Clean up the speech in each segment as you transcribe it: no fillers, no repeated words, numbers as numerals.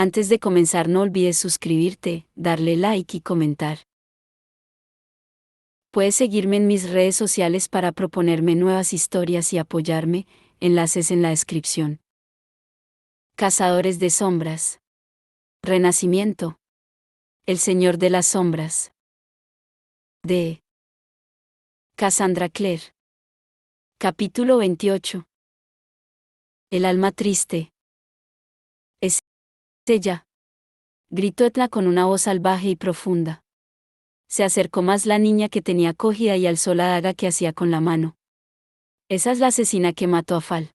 Antes de comenzar no olvides suscribirte, darle like y comentar. Puedes seguirme en mis redes sociales para proponerme nuevas historias y apoyarme, enlaces en la descripción. Cazadores de sombras. Renacimiento. El Señor de las Sombras. De Cassandra Clare. Capítulo 28. El alma triste. Es ella. Gritó Etna con una voz salvaje y profunda. Se acercó más la niña que tenía cogida y alzó la daga que hacía con la mano. Esa es la asesina que mató a Fal.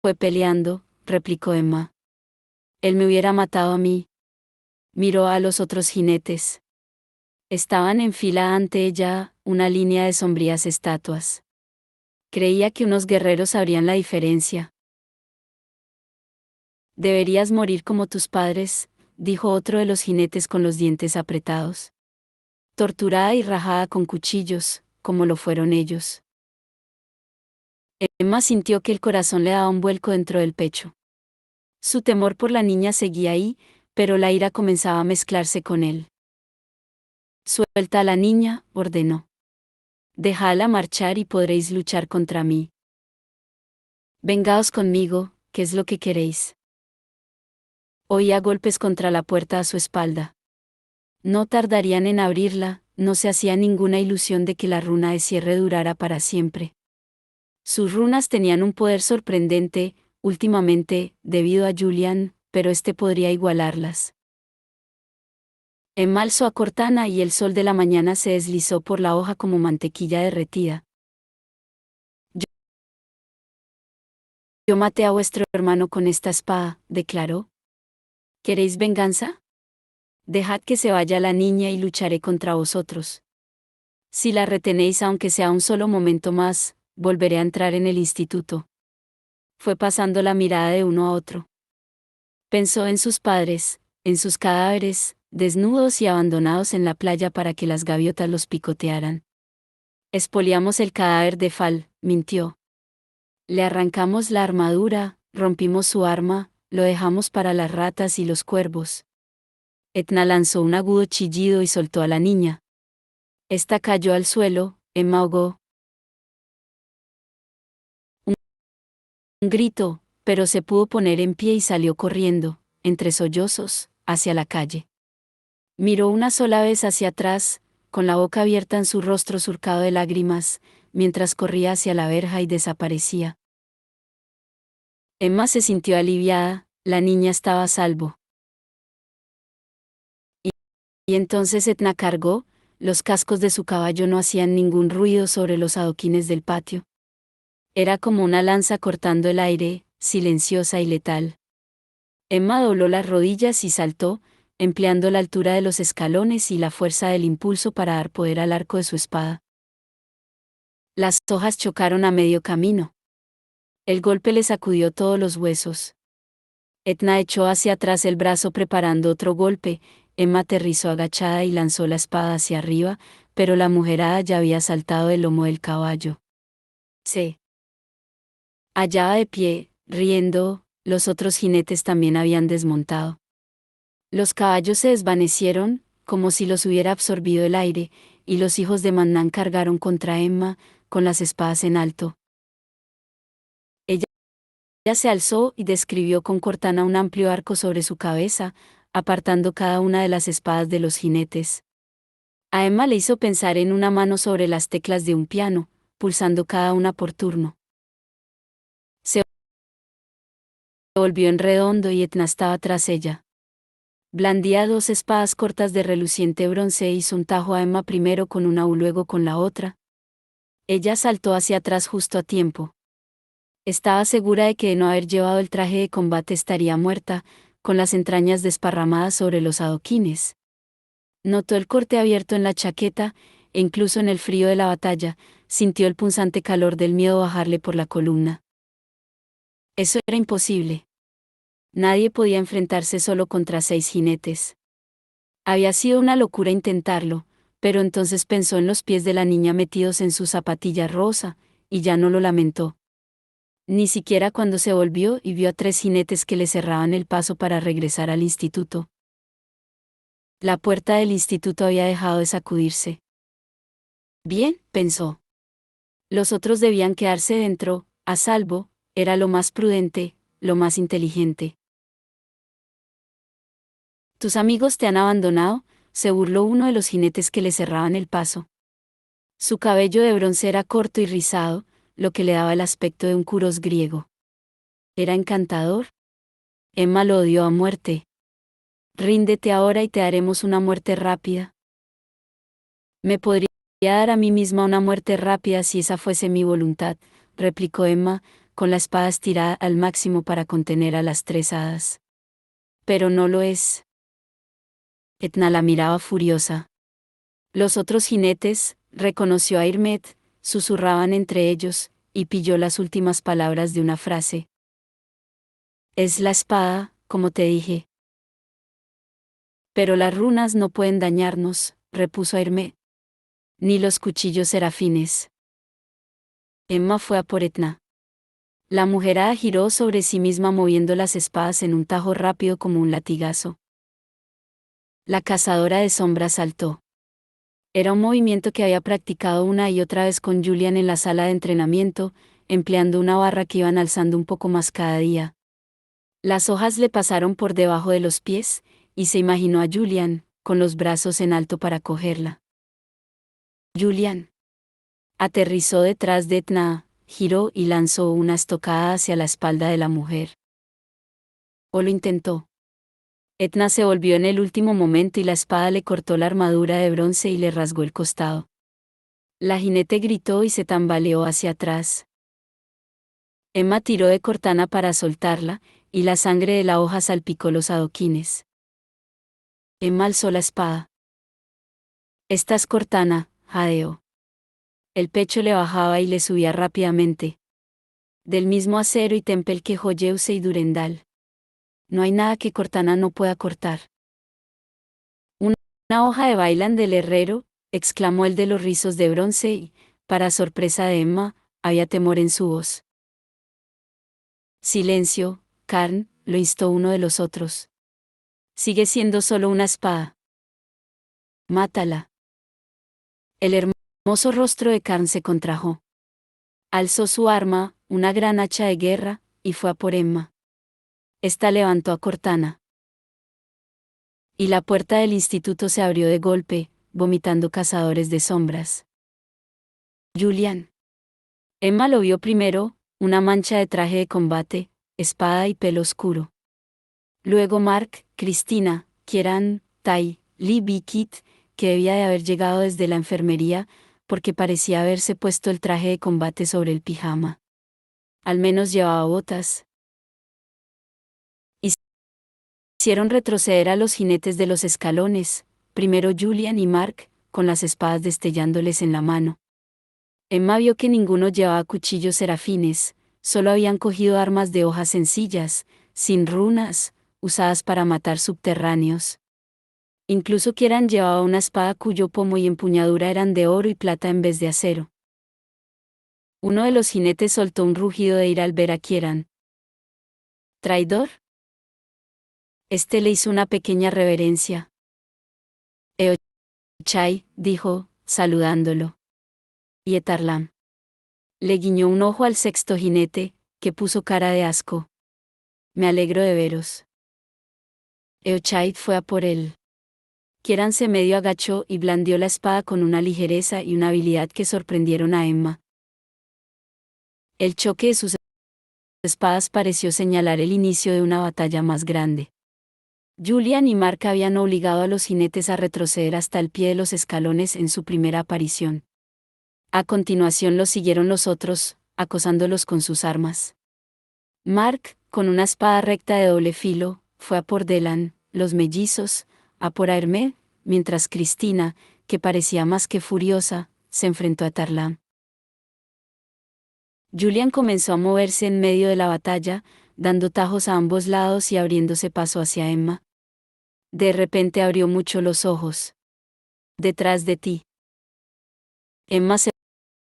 Fue peleando, replicó Emma. Él me hubiera matado a mí. Miró a los otros jinetes. Estaban en fila ante ella, una línea de sombrías estatuas. Creía que unos guerreros sabrían la diferencia. Deberías morir como tus padres, dijo otro de los jinetes con los dientes apretados. Torturada y rajada con cuchillos, como lo fueron ellos. Emma sintió que el corazón le daba un vuelco dentro del pecho. Su temor por la niña seguía ahí, pero la ira comenzaba a mezclarse con él. Suelta a la niña, ordenó. Dejadla marchar y podréis luchar contra mí. Vengaos conmigo, ¿qué es lo que queréis? Oía golpes contra la puerta a su espalda. No tardarían en abrirla, no se hacía ninguna ilusión de que la runa de cierre durara para siempre. Sus runas tenían un poder sorprendente, últimamente, debido a Julian, pero este podría igualarlas. Emma alzó a Cortana y el sol de la mañana se deslizó por la hoja como mantequilla derretida. Yo maté a vuestro hermano con esta espada, declaró. ¿Queréis venganza? Dejad que se vaya la niña y lucharé contra vosotros. Si la retenéis aunque sea un solo momento más, volveré a entrar en el instituto. Fue pasando la mirada de uno a otro. Pensó en sus padres, en sus cadáveres, desnudos y abandonados en la playa para que las gaviotas los picotearan. Expoliamos el cadáver de Fal, mintió. Le arrancamos la armadura, rompimos su arma, lo dejamos para las ratas y los cuervos. Etna lanzó un agudo chillido y soltó a la niña. Esta cayó al suelo, Emma ahogó un grito, pero se pudo poner en pie y salió corriendo, entre sollozos, hacia la calle. Miró una sola vez hacia atrás, con la boca abierta en su rostro surcado de lágrimas, mientras corría hacia la verja y desaparecía. Emma se sintió aliviada, la niña estaba a salvo. Y entonces Etna cargó, los cascos de su caballo no hacían ningún ruido sobre los adoquines del patio. Era como una lanza cortando el aire, silenciosa y letal. Emma dobló las rodillas y saltó, empleando la altura de los escalones y la fuerza del impulso para dar poder al arco de su espada. Las hojas chocaron a medio camino. El golpe le sacudió todos los huesos. Etna echó hacia atrás el brazo preparando otro golpe, Emma aterrizó agachada y lanzó la espada hacia arriba, pero la mujerada ya había saltado del lomo del caballo. Se hallaba de pie, riendo, los otros jinetes también habían desmontado. Los caballos se desvanecieron, como si los hubiera absorbido el aire, y los hijos de Mannan cargaron contra Emma, con las espadas en alto. Ella se alzó y describió con Cortana un amplio arco sobre su cabeza, apartando cada una de las espadas de los jinetes. A Emma le hizo pensar en una mano sobre las teclas de un piano, pulsando cada una por turno. Se volvió en redondo y Etna estaba tras ella. Blandía dos espadas cortas de reluciente bronce e hizo un tajo a Emma primero con una y luego con la otra. Ella saltó hacia atrás justo a tiempo. Estaba segura de que de no haber llevado el traje de combate estaría muerta, con las entrañas desparramadas sobre los adoquines. Notó el corte abierto en la chaqueta, e incluso en el frío de la batalla, sintió el punzante calor del miedo bajarle por la columna. Eso era imposible. Nadie podía enfrentarse solo contra 6 jinetes. Había sido una locura intentarlo, pero entonces pensó en los pies de la niña metidos en su zapatilla rosa, y ya no lo lamentó. Ni siquiera cuando se volvió y vio a 3 jinetes que le cerraban el paso para regresar al instituto. La puerta del instituto había dejado de sacudirse. Bien, pensó. Los otros debían quedarse dentro, a salvo, era lo más prudente, lo más inteligente. Tus amigos te han abandonado, se burló uno de los jinetes que le cerraban el paso. Su cabello de bronce era corto y rizado, lo que le daba el aspecto de un curos griego. Era encantador. Emma lo odió a muerte. Ríndete ahora y te daremos una muerte rápida. Me podría dar a mí misma una muerte rápida si esa fuese mi voluntad, replicó Emma, con la espada estirada al máximo para contener a las 3 hadas. Pero no lo es. Etna la miraba furiosa. Los otros jinetes, reconoció a Irmet, susurraban entre ellos, y pilló las últimas palabras de una frase. Es la espada, como te dije. Pero las runas no pueden dañarnos, repuso Irmet. Ni los cuchillos serafines. Emma fue a por Etna. La mujerada giró sobre sí misma moviendo las espadas en un tajo rápido como un latigazo. La cazadora de sombras saltó. Era un movimiento que había practicado una y otra vez con Julian en la sala de entrenamiento, empleando una barra que iban alzando un poco más cada día. Las hojas le pasaron por debajo de los pies, y se imaginó a Julian, con los brazos en alto para cogerla. Julian aterrizó detrás de Etna, giró y lanzó una estocada hacia la espalda de la mujer. O lo intentó. Etna se volvió en el último momento y la espada le cortó la armadura de bronce y le rasgó el costado. La jinete gritó y se tambaleó hacia atrás. Emma tiró de Cortana para soltarla, y la sangre de la hoja salpicó los adoquines. Emma alzó la espada. Estás Cortana, jadeó. El pecho le bajaba y le subía rápidamente. Del mismo acero y tempel que Joyeuse y Durendal. No hay nada que Cortana no pueda cortar. Una hoja de bailan del herrero, exclamó el de los rizos de bronce y, para sorpresa de Emma, había temor en su voz. Silencio, Karn, lo instó uno de los otros. Sigue siendo solo una espada. Mátala. El hermoso rostro de Karn se contrajo. Alzó su arma, una gran hacha de guerra, y fue a por Emma. Esta levantó a Cortana. Y la puerta del instituto se abrió de golpe, vomitando cazadores de sombras. Julian. Emma lo vio primero, una mancha de traje de combate, espada y pelo oscuro. Luego Mark, Cristina, Kieran, Tai, Lee Kit, que debía de haber llegado desde la enfermería, porque parecía haberse puesto el traje de combate sobre el pijama. Al menos llevaba botas. Hicieron retroceder a los jinetes de los escalones, primero Julian y Mark, con las espadas destellándoles en la mano. Emma vio que ninguno llevaba cuchillos serafines, solo habían cogido armas de hojas sencillas, sin runas, usadas para matar subterráneos. Incluso Kieran llevaba una espada cuyo pomo y empuñadura eran de oro y plata en vez de acero. Uno de los jinetes soltó un rugido de ira al ver a Kieran. ¿Traidor? Este le hizo una pequeña reverencia. Eochai, dijo, saludándolo. Y Etarlam. Le guiñó un ojo al sexto jinete, que puso cara de asco. Me alegro de veros. Eochai fue a por él. Kieran se medio agachó y blandió la espada con una ligereza y una habilidad que sorprendieron a Emma. El choque de sus espadas pareció señalar el inicio de una batalla más grande. Julian y Mark habían obligado a los jinetes a retroceder hasta el pie de los escalones en su primera aparición. A continuación los siguieron los otros, acosándolos con sus armas. Mark, con una espada recta de doble filo, fue a por Delan, los mellizos, a por Hermé, mientras Cristina, que parecía más que furiosa, se enfrentó a Tarlam. Julian comenzó a moverse en medio de la batalla, dando tajos a ambos lados y abriéndose paso hacia Emma. De repente abrió mucho los ojos. Detrás de ti. Emma se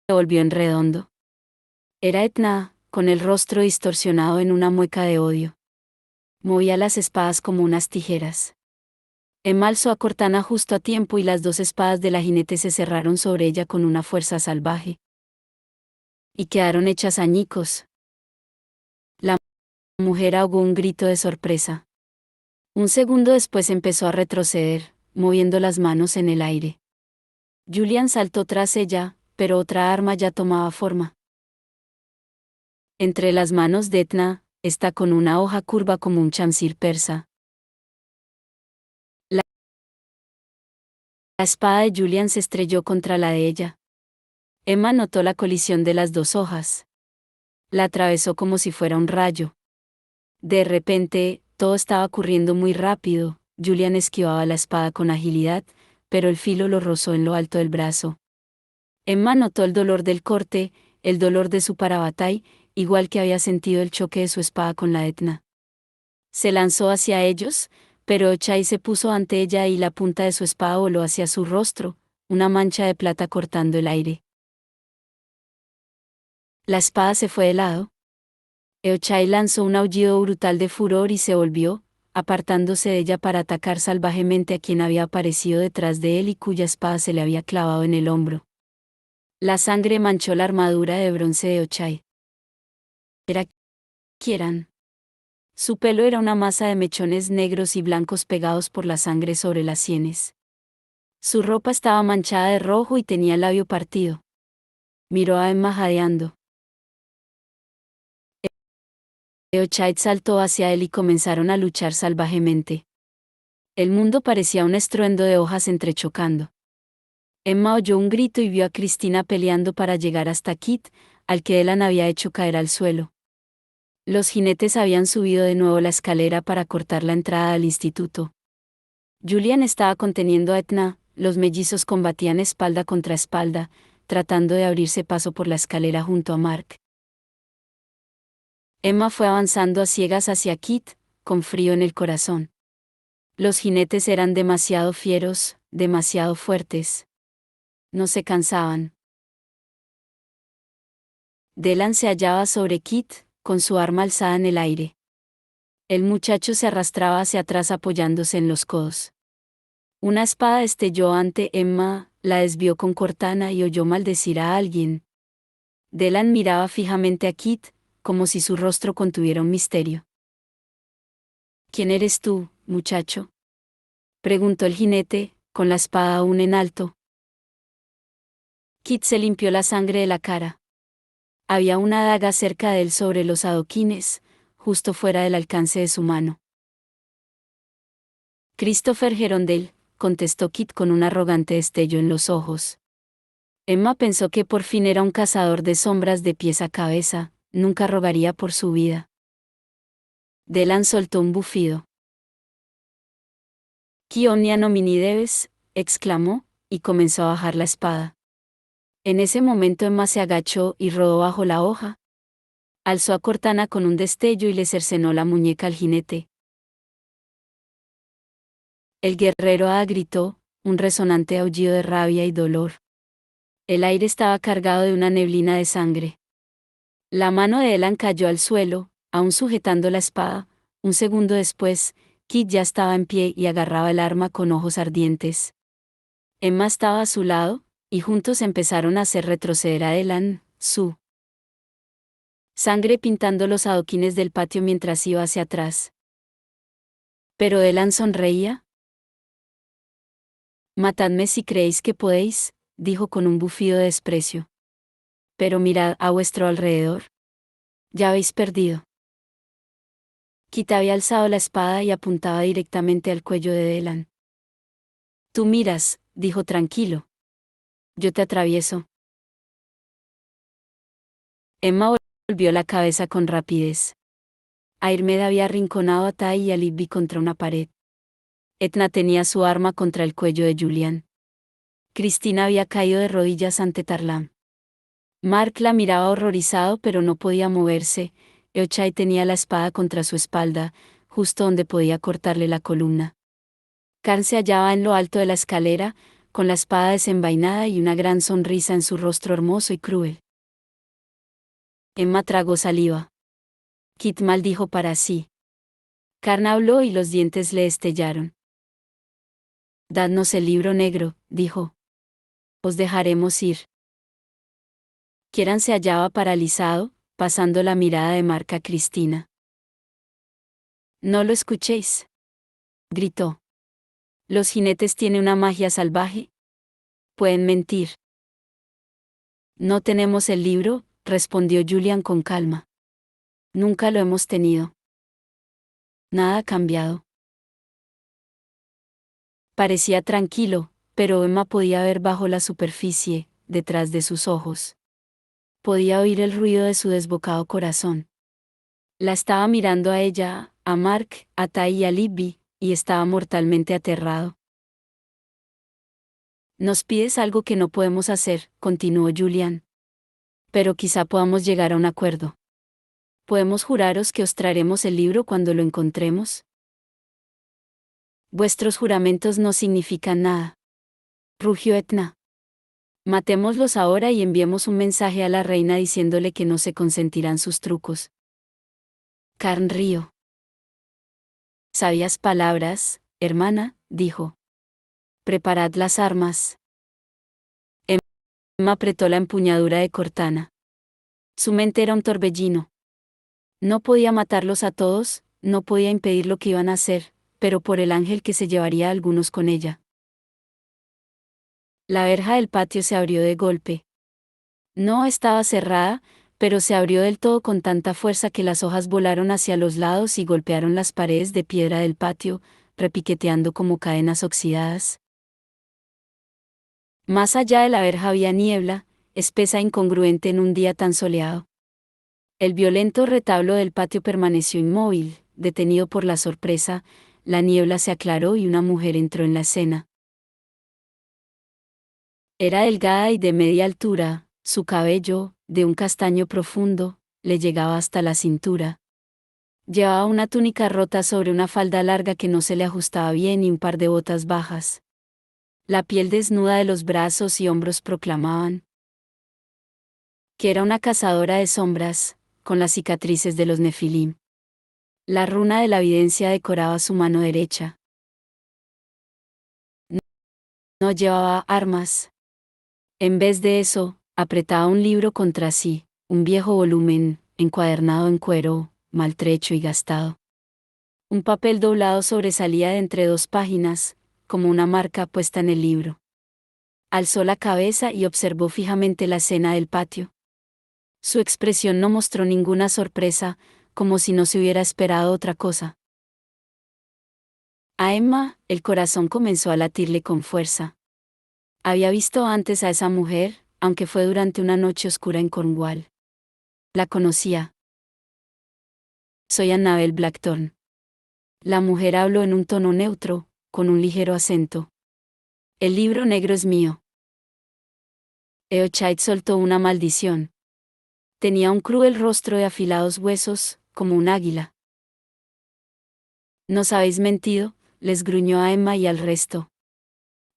volvió en redondo. Era Etna, con el rostro distorsionado en una mueca de odio. Movía las espadas como unas tijeras. Emma alzó a Cortana justo a tiempo y las dos espadas de la jinete se cerraron sobre ella con una fuerza salvaje. Y quedaron hechas añicos. La mujer ahogó un grito de sorpresa. Un segundo después empezó a retroceder, moviendo las manos en el aire. Julian saltó tras ella, pero otra arma ya tomaba forma. Entre las manos de Etna, está con una hoja curva como un chamsir persa. La espada de Julian se estrelló contra la de ella. Emma notó la colisión de las dos hojas. La atravesó como si fuera un rayo. De repente, todo estaba ocurriendo muy rápido. Julian esquivaba la espada con agilidad, pero el filo lo rozó en lo alto del brazo. Emma notó el dolor del corte, el dolor de su parabatay, igual que había sentido el choque de su espada con la Etna. Se lanzó hacia ellos, pero Ochai se puso ante ella y la punta de su espada voló hacia su rostro, una mancha de plata cortando el aire. La espada se fue de lado. Eochai lanzó un aullido brutal de furor y se volvió, apartándose de ella para atacar salvajemente a quien había aparecido detrás de él y cuya espada se le había clavado en el hombro. La sangre manchó la armadura de bronce de Ochai. Era Kieran. Su pelo era una masa de mechones negros y blancos pegados por la sangre sobre las sienes. Su ropa estaba manchada de rojo y tenía el labio partido. Miró a Emma jadeando. Eochai saltó hacia él y comenzaron a luchar salvajemente. El mundo parecía un estruendo de hojas entrechocando. Emma oyó un grito y vio a Cristina peleando para llegar hasta Kit, al que Elan había hecho caer al suelo. Los jinetes habían subido de nuevo la escalera para cortar la entrada al instituto. Julian estaba conteniendo a Etna, los mellizos combatían espalda contra espalda, tratando de abrirse paso por la escalera junto a Mark. Emma fue avanzando a ciegas hacia Kit, con frío en el corazón. Los jinetes eran demasiado fieros, demasiado fuertes. No se cansaban. Delan se hallaba sobre Kit, con su arma alzada en el aire. El muchacho se arrastraba hacia atrás apoyándose en los codos. Una espada destelló ante Emma, la desvió con Cortana y oyó maldecir a alguien. Delan miraba fijamente a Kit, como si su rostro contuviera un misterio. ¿Quién eres tú, muchacho?, preguntó el jinete, con la espada aún en alto. Kit se limpió la sangre de la cara. Había una daga cerca de él sobre los adoquines, justo fuera del alcance de su mano. Christopher Gerondale, contestó Kit con un arrogante destello en los ojos. Emma pensó que por fin era un cazador de sombras de pies a cabeza, nunca rogaría por su vida. Delan soltó un bufido. «Kionia nomini debes», exclamó, y comenzó a bajar la espada. En ese momento Emma se agachó y rodó bajo la hoja. Alzó a Cortana con un destello y le cercenó la muñeca al jinete. El guerrero gritó, un resonante aullido de rabia y dolor. El aire estaba cargado de una neblina de sangre. La mano de Elan cayó al suelo, aún sujetando la espada. Un segundo después, Kit ya estaba en pie y agarraba el arma con ojos ardientes. Emma estaba a su lado, y juntos empezaron a hacer retroceder a Elan, su sangre pintando los adoquines del patio mientras iba hacia atrás. Pero Elan sonreía. «Matadme si creéis que podéis», dijo con un bufido de desprecio. «Pero mirad a vuestro alrededor. Ya habéis perdido». Kit había alzado la espada y apuntaba directamente al cuello de Delan. «Tú miras», dijo tranquilo. «Yo te atravieso». Emma volvió la cabeza con rapidez. Airmed había arrinconado a Tai y a Libby contra una pared. Etna tenía su arma contra el cuello de Julian. Cristina había caído de rodillas ante Tarlam. Mark la miraba horrorizado pero no podía moverse. Eochai tenía la espada contra su espalda, justo donde podía cortarle la columna. Karn se hallaba en lo alto de la escalera, con la espada desenvainada y una gran sonrisa en su rostro hermoso y cruel. Emma tragó saliva. Kit maldijo para sí. Karen habló y los dientes le estellaron. Dadnos el libro negro, dijo. Os dejaremos ir. Kieran se hallaba paralizado, pasando la mirada de Mark a Cristina. No lo escuchéis. Gritó. Los jinetes tienen una magia salvaje. Pueden mentir. No tenemos el libro, respondió Julian con calma. Nunca lo hemos tenido. Nada ha cambiado. Parecía tranquilo, pero Emma podía ver bajo la superficie, detrás de sus ojos. Podía oír el ruido de su desbocado corazón. La estaba mirando a ella, a Mark, a Tai y a Libby, y estaba mortalmente aterrado. Nos pides algo que no podemos hacer, continuó Julian. Pero quizá podamos llegar a un acuerdo. ¿Podemos juraros que os traeremos el libro cuando lo encontremos? Vuestros juramentos no significan nada. Rugió Etna. Matémoslos ahora y enviemos un mensaje a la reina diciéndole que no se consentirán sus trucos. Karen rió. Sabias palabras, hermana, dijo. Preparad las armas. Emma apretó la empuñadura de Cortana. Su mente era un torbellino. No podía matarlos a todos, no podía impedir lo que iban a hacer, pero por el ángel que se llevaría a algunos con ella. La verja del patio se abrió de golpe. No estaba cerrada, pero se abrió del todo con tanta fuerza que las hojas volaron hacia los lados y golpearon las paredes de piedra del patio, repiqueteando como cadenas oxidadas. Más allá de la verja había niebla, espesa e incongruente en un día tan soleado. El violento retablo del patio permaneció inmóvil, detenido por la sorpresa, la niebla se aclaró y una mujer entró en la escena. Era delgada y de media altura, su cabello, de un castaño profundo, le llegaba hasta la cintura. Llevaba una túnica rota sobre una falda larga que no se le ajustaba bien y un par de botas bajas. La piel desnuda de los brazos y hombros proclamaban que era una cazadora de sombras, con las cicatrices de los nefilim. La runa de la evidencia decoraba su mano derecha. No llevaba armas. En vez de eso, apretaba un libro contra sí, un viejo volumen, encuadernado en cuero, maltrecho y gastado. Un papel doblado sobresalía de entre dos páginas, como una marca puesta en el libro. Alzó la cabeza y observó fijamente la escena del patio. Su expresión no mostró ninguna sorpresa, como si no se hubiera esperado otra cosa. A Emma, el corazón comenzó a latirle con fuerza. Había visto antes a esa mujer, aunque fue durante una noche oscura en Cornwall. La conocía. Soy Annabel Blackthorne. La mujer habló en un tono neutro, con un ligero acento. El libro negro es mío. Eochaid soltó una maldición. Tenía un cruel rostro de afilados huesos, como un águila. Nos habéis mentido, les gruñó a Emma y al resto.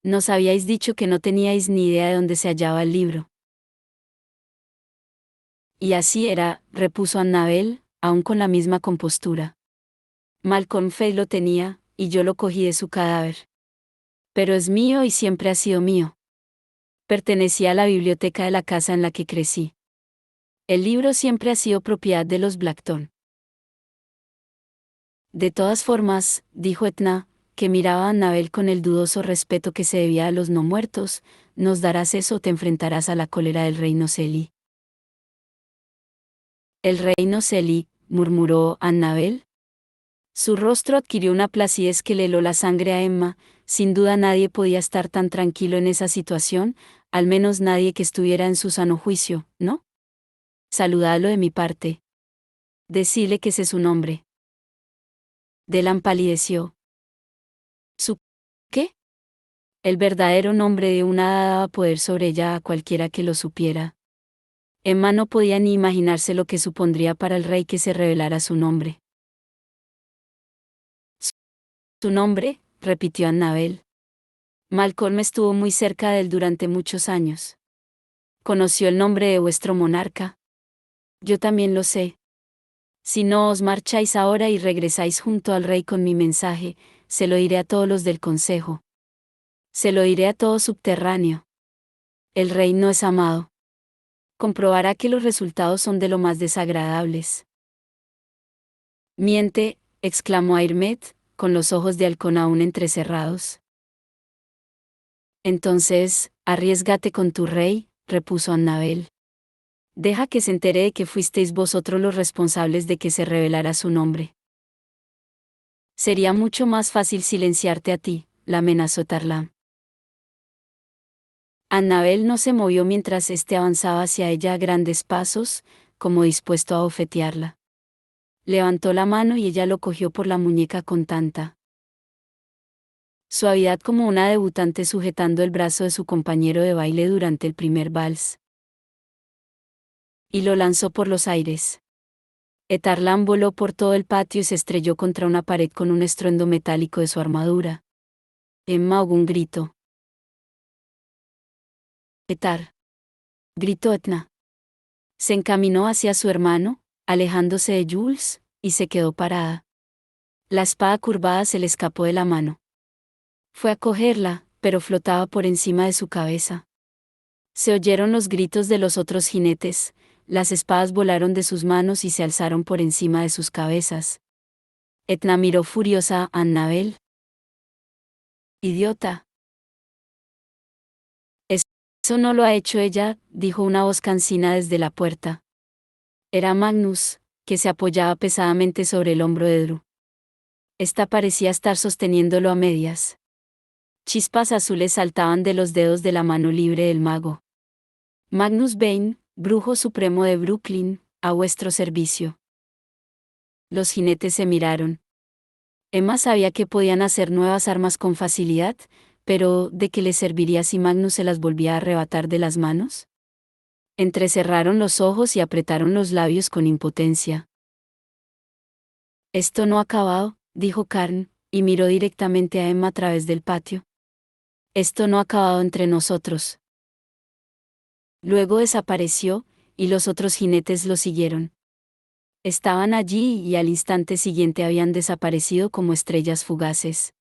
Nos habíais dicho que no teníais ni idea de dónde se hallaba el libro. Y así era, repuso Annabel, aún con la misma compostura. Malcolm Fay lo tenía, y yo lo cogí de su cadáver. Pero es mío y siempre ha sido mío. Pertenecía a la biblioteca de la casa en la que crecí. El libro siempre ha sido propiedad de los Blackthorne. De todas formas, dijo Etna, que miraba a Annabel con el dudoso respeto que se debía a los no muertos, nos darás eso o te enfrentarás a la cólera del rey Noseli. El rey Noseli, murmuró Annabel. Su rostro adquirió una placidez que le heló la sangre a Emma. Sin duda nadie podía estar tan tranquilo en esa situación, al menos nadie que estuviera en su sano juicio, ¿no? Saludadlo de mi parte. Decile que ese es su nombre. Delan palideció. ¿Su qué? El verdadero nombre de una hada daba poder sobre ella a cualquiera que lo supiera. Emma no podía ni imaginarse lo que supondría para el rey que se revelara su nombre. ¿Su nombre?, repitió Annabel. Malcolm estuvo muy cerca de él durante muchos años. ¿Conoció el nombre de vuestro monarca? Yo también lo sé. Si no os marcháis ahora y regresáis junto al rey con mi mensaje, se lo diré a todos los del consejo. Se lo diré a todo subterráneo. El rey no es amado. Comprobará que los resultados son de lo más desagradables. Miente, exclamó Airmet, con los ojos de halcón aún entrecerrados. Entonces, arriésgate con tu rey, repuso Annabel. Deja que se entere de que fuisteis vosotros los responsables de que se revelara su nombre. Sería mucho más fácil silenciarte a ti, la amenazó Tarlam. Annabel no se movió mientras éste avanzaba hacia ella a grandes pasos, como dispuesto a bofetearla. Levantó la mano y ella lo cogió por la muñeca con tanta suavidad como una debutante sujetando el brazo de su compañero de baile durante el primer vals. Y lo lanzó por los aires. Etarlan voló por todo el patio y se estrelló contra una pared con un estruendo metálico de su armadura. Emma ahogó un grito. Etar. Gritó Etna. Se encaminó hacia su hermano, alejándose de Jules, y se quedó parada. La espada curvada se le escapó de la mano. Fue a cogerla, pero flotaba por encima de su cabeza. Se oyeron los gritos de los otros jinetes, las espadas volaron de sus manos y se alzaron por encima de sus cabezas. Etna miró furiosa a Annabel. «Idiota». «Eso no lo ha hecho ella», dijo una voz cansina desde la puerta. Era Magnus, que se apoyaba pesadamente sobre el hombro de Drew. Esta parecía estar sosteniéndolo a medias. Chispas azules saltaban de los dedos de la mano libre del mago. «Magnus Bane, brujo supremo de Brooklyn, a vuestro servicio». Los jinetes se miraron. Emma sabía que podían hacer nuevas armas con facilidad, pero ¿de qué les serviría si Magnus se las volvía a arrebatar de las manos? Entrecerraron los ojos y apretaron los labios con impotencia. «Esto no ha acabado», dijo Karn, y miró directamente a Emma a través del patio. «Esto no ha acabado entre nosotros». Luego desapareció, y los otros jinetes lo siguieron. Estaban allí y al instante siguiente habían desaparecido como estrellas fugaces.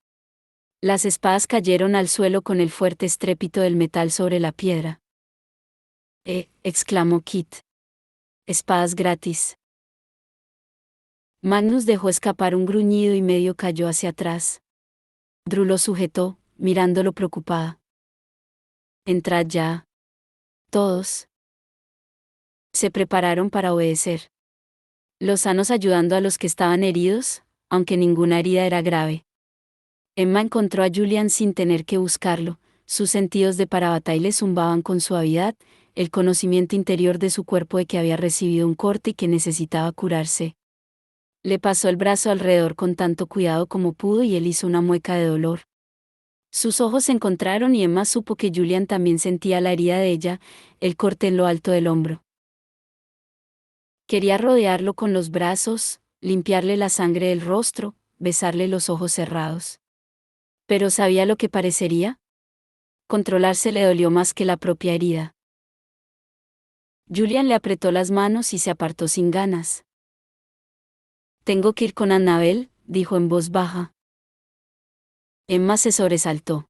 Las espadas cayeron al suelo con el fuerte estrépito del metal sobre la piedra. Exclamó Kit. «Espadas gratis». Magnus dejó escapar un gruñido y medio cayó hacia atrás. Drew lo sujetó, mirándolo preocupada. «Entrad ya. Todos». Se prepararon para obedecer. Los sanos ayudando a los que estaban heridos, aunque ninguna herida era grave. Emma encontró a Julian sin tener que buscarlo, sus sentidos de parabatalla zumbaban con suavidad, el conocimiento interior de su cuerpo de que había recibido un corte y que necesitaba curarse. Le pasó el brazo alrededor con tanto cuidado como pudo y él hizo una mueca de dolor. Sus ojos se encontraron y Emma supo que Julian también sentía la herida de ella, el corte en lo alto del hombro. Quería rodearlo con los brazos, limpiarle la sangre del rostro, besarle los ojos cerrados. Pero ¿sabía lo que parecería? Controlarse le dolió más que la propia herida. Julian le apretó las manos y se apartó sin ganas. «Tengo que ir con Annabel», dijo en voz baja. Emma se sobresaltó.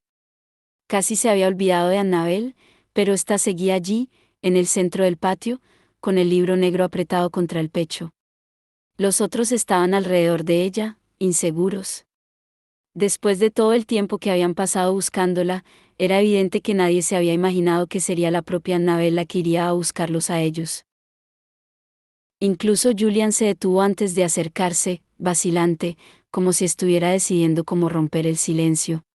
Casi se había olvidado de Annabel, pero ésta seguía allí, en el centro del patio, con el libro negro apretado contra el pecho. Los otros estaban alrededor de ella, inseguros. Después de todo el tiempo que habían pasado buscándola, era evidente que nadie se había imaginado que sería la propia Annabel la que iría a buscarlos a ellos. Incluso Julian se detuvo antes de acercarse, vacilante, como si estuviera decidiendo cómo romper el silencio.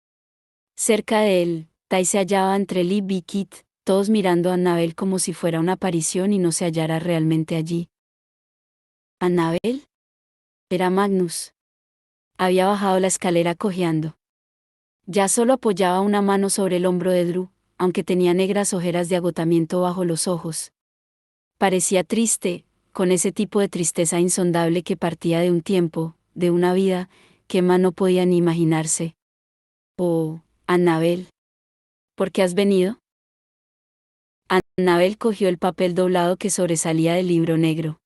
Cerca de él, Tai se hallaba entre Lib y Kit, todos mirando a Annabel como si fuera una aparición y no se hallara realmente allí. ¿Annabel? Era Magnus. Había bajado la escalera cojeando. Ya solo apoyaba una mano sobre el hombro de Drew, aunque tenía negras ojeras de agotamiento bajo los ojos. Parecía triste, con ese tipo de tristeza insondable que partía de un tiempo, de una vida, que Emma no podía ni imaginarse. «Oh, Annabel. ¿Por qué has venido?» Annabel cogió el papel doblado que sobresalía del libro negro.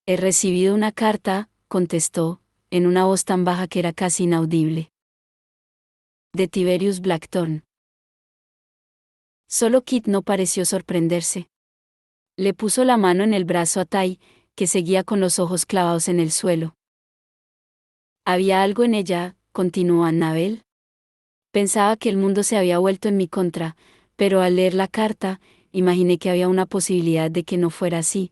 He recibido una carta, contestó, en una voz tan baja que era casi inaudible. De Tiberius Blackthorne. Solo Kit no pareció sorprenderse. Le puso la mano en el brazo a Tai, que seguía con los ojos clavados en el suelo. Había algo en ella, continuó Annabel. Pensaba que el mundo se había vuelto en mi contra, pero al leer la carta, imaginé que había una posibilidad de que no fuera así.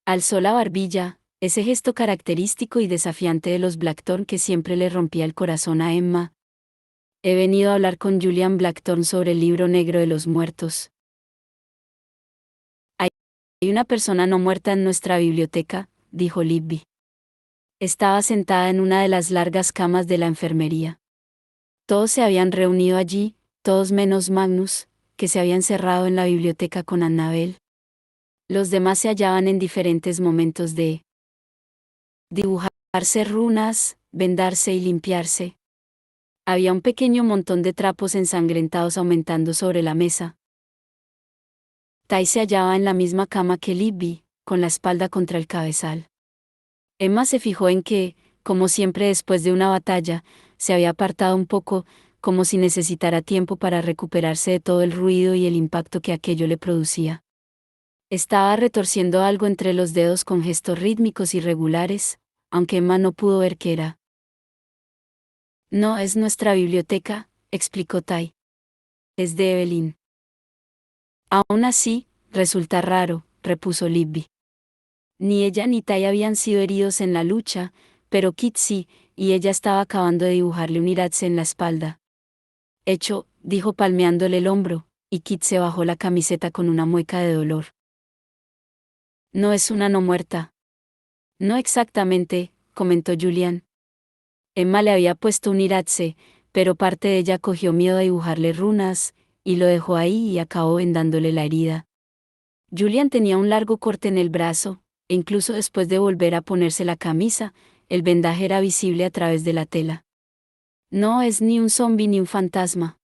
Alzó la barbilla, ese gesto característico y desafiante de los Blackthorne que siempre le rompía el corazón a Emma. He venido a hablar con Julian Blackthorne sobre el libro negro de los muertos. Hay una persona no muerta en nuestra biblioteca, dijo Libby. Estaba sentada en una de las largas camas de la enfermería. Todos se habían reunido allí, todos menos Magnus, que se había encerrado en la biblioteca con Annabel. Los demás se hallaban en diferentes momentos de dibujarse runas, vendarse y limpiarse. Había un pequeño montón de trapos ensangrentados aumentando sobre la mesa. Tai se hallaba en la misma cama que Libby, con la espalda contra el cabezal. Emma se fijó en que, como siempre después de una batalla, se había apartado un poco, como si necesitara tiempo para recuperarse de todo el ruido y el impacto que aquello le producía. Estaba retorciendo algo entre los dedos con gestos rítmicos y regulares, aunque Emma no pudo ver qué era. No es nuestra biblioteca, explicó Tai. Es de Evelyn. Aún así, resulta raro, repuso Libby. Ni ella ni Tai habían sido heridos en la lucha, pero Kit sí, y ella estaba acabando de dibujarle un irache en la espalda. Hecho, dijo palmeándole el hombro, y Kit se bajó la camiseta con una mueca de dolor. No es una no muerta. No exactamente, comentó Julian. Emma le había puesto un irache, pero parte de ella cogió miedo a dibujarle runas, y lo dejó ahí y acabó vendándole la herida. Julian tenía un largo corte en el brazo, e incluso después de volver a ponerse la camisa, el vendaje era visible a través de la tela. No es ni un zombi ni un fantasma.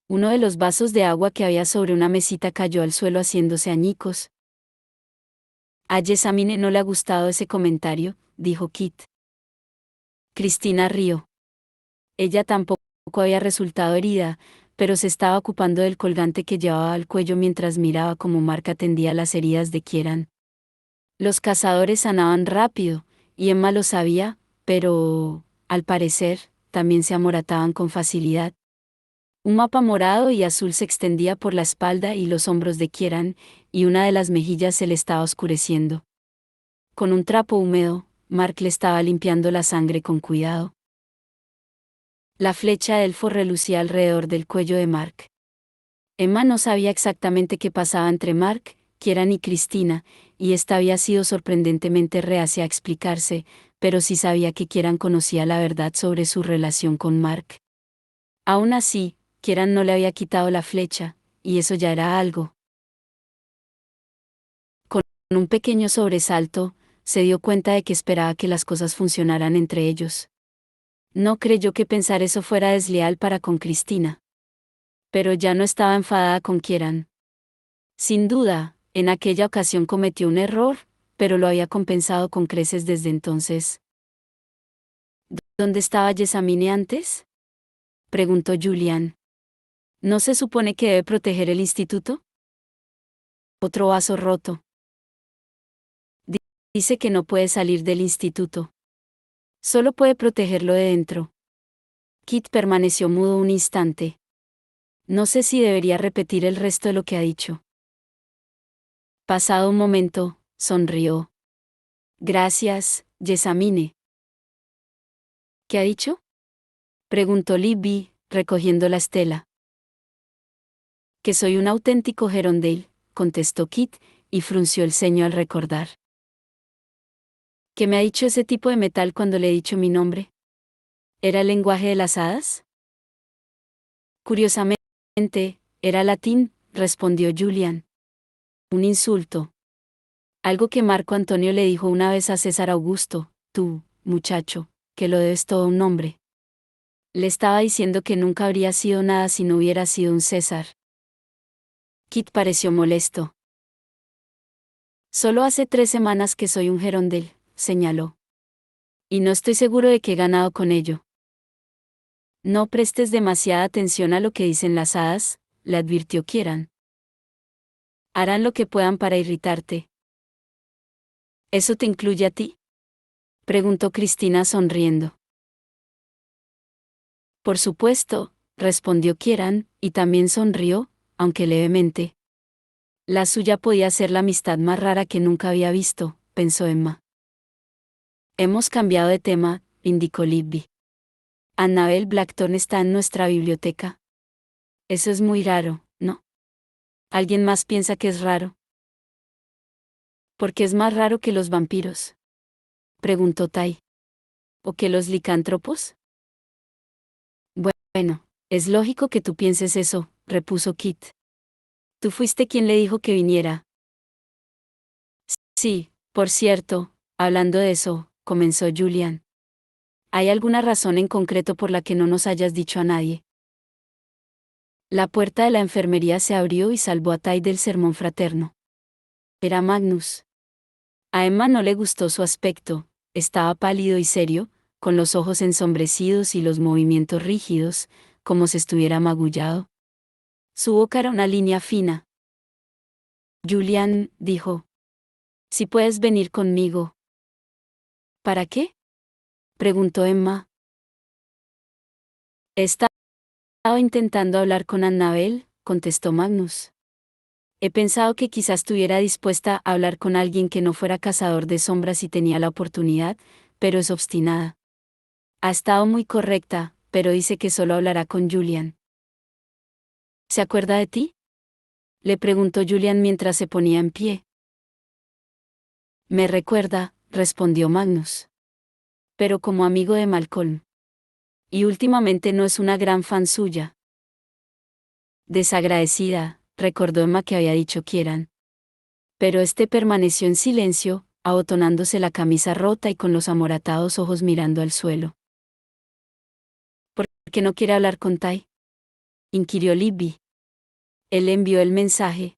Uno de los vasos de agua que había sobre una mesita cayó al suelo haciéndose añicos. A Jessamine no le ha gustado ese comentario, dijo Kit. Cristina rió. Ella tampoco había resultado herida, pero se estaba ocupando del colgante que llevaba al cuello mientras miraba cómo Mark atendía las heridas de Kieran. Los cazadores sanaban rápido, y Emma lo sabía, pero, al parecer, también se amorataban con facilidad. Un mapa morado y azul se extendía por la espalda y los hombros de Kieran, y una de las mejillas se le estaba oscureciendo. Con un trapo húmedo, Mark le estaba limpiando la sangre con cuidado. La flecha elfo relucía alrededor del cuello de Mark. Emma no sabía exactamente qué pasaba entre Mark, Kieran y Cristina, y esta había sido sorprendentemente reacia a explicarse, pero sí sabía que Kieran conocía la verdad sobre su relación con Mark. Aún así, Kieran no le había quitado la flecha, y eso ya era algo. Con un pequeño sobresalto, se dio cuenta de que esperaba que las cosas funcionaran entre ellos. No creyó que pensar eso fuera desleal para con Cristina. Pero ya no estaba enfadada con Kieran. Sin duda, en aquella ocasión cometió un error, pero lo había compensado con creces desde entonces. ¿Dónde estaba Jessamine antes?, preguntó Julian. ¿No se supone que debe proteger el instituto? Otro vaso roto. Dice que no puede salir del instituto. Solo puede protegerlo de dentro. Kit permaneció mudo un instante. No sé si debería repetir el resto de lo que ha dicho. Pasado un momento, sonrió. Gracias, Jessamine. ¿Qué ha dicho?, preguntó Libby, recogiendo la estela. Que soy un auténtico gerondale, contestó Kit, y frunció el ceño al recordar. ¿Qué me ha dicho ese tipo de metal cuando le he dicho mi nombre? ¿Era el lenguaje de las hadas? Curiosamente, era latín, respondió Julian. Un insulto. Algo que Marco Antonio le dijo una vez a César Augusto: tú, muchacho, que lo debes todo a un nombre. Le estaba diciendo que nunca habría sido nada si no hubiera sido un César. Kit pareció molesto. Solo hace 3 semanas que soy un gerondel, señaló. Y no estoy seguro de que he ganado con ello. No prestes demasiada atención a lo que dicen las hadas, le advirtió Kieran. Harán lo que puedan para irritarte. ¿Eso te incluye a ti?, preguntó Cristina sonriendo. Por supuesto, respondió Kieran, y también sonrió, aunque levemente. La suya podía ser la amistad más rara que nunca había visto, pensó Emma. Hemos cambiado de tema, indicó Libby. Annabel Blackthorne está en nuestra biblioteca. Eso es muy raro, ¿no? ¿Alguien más piensa que es raro? ¿Por qué es más raro que los vampiros?, preguntó Tai. ¿O que los licántropos? Bueno, es lógico que tú pienses eso, repuso Kit. Tú fuiste quien le dijo que viniera. Sí, por cierto, hablando de eso, comenzó Julian. ¿Hay alguna razón en concreto por la que no nos hayas dicho a nadie? La puerta de la enfermería se abrió y salvó a Tai del sermón fraterno. Era Magnus. A Emma no le gustó su aspecto, estaba pálido y serio, con los ojos ensombrecidos y los movimientos rígidos, como si estuviera magullado. Su boca era una línea fina. Julian, dijo. Si puedes venir conmigo. ¿Para qué?, preguntó Emma. He estado intentando hablar con Annabel, contestó Magnus. He pensado que quizás estuviera dispuesta a hablar con alguien que no fuera cazador de sombras si tenía la oportunidad, pero es obstinada. Ha estado muy correcta, pero dice que solo hablará con Julian. ¿Se acuerda de ti?, le preguntó Julian mientras se ponía en pie. Me recuerda, respondió Magnus. Pero como amigo de Malcolm. Y últimamente no es una gran fan suya. Desagradecida, recordó Emma que había dicho Kieran. Pero este permaneció en silencio, abotonándose la camisa rota y con los amoratados ojos mirando al suelo. ¿Por qué no quiere hablar con Tai?, inquirió Libby. Él envió el mensaje.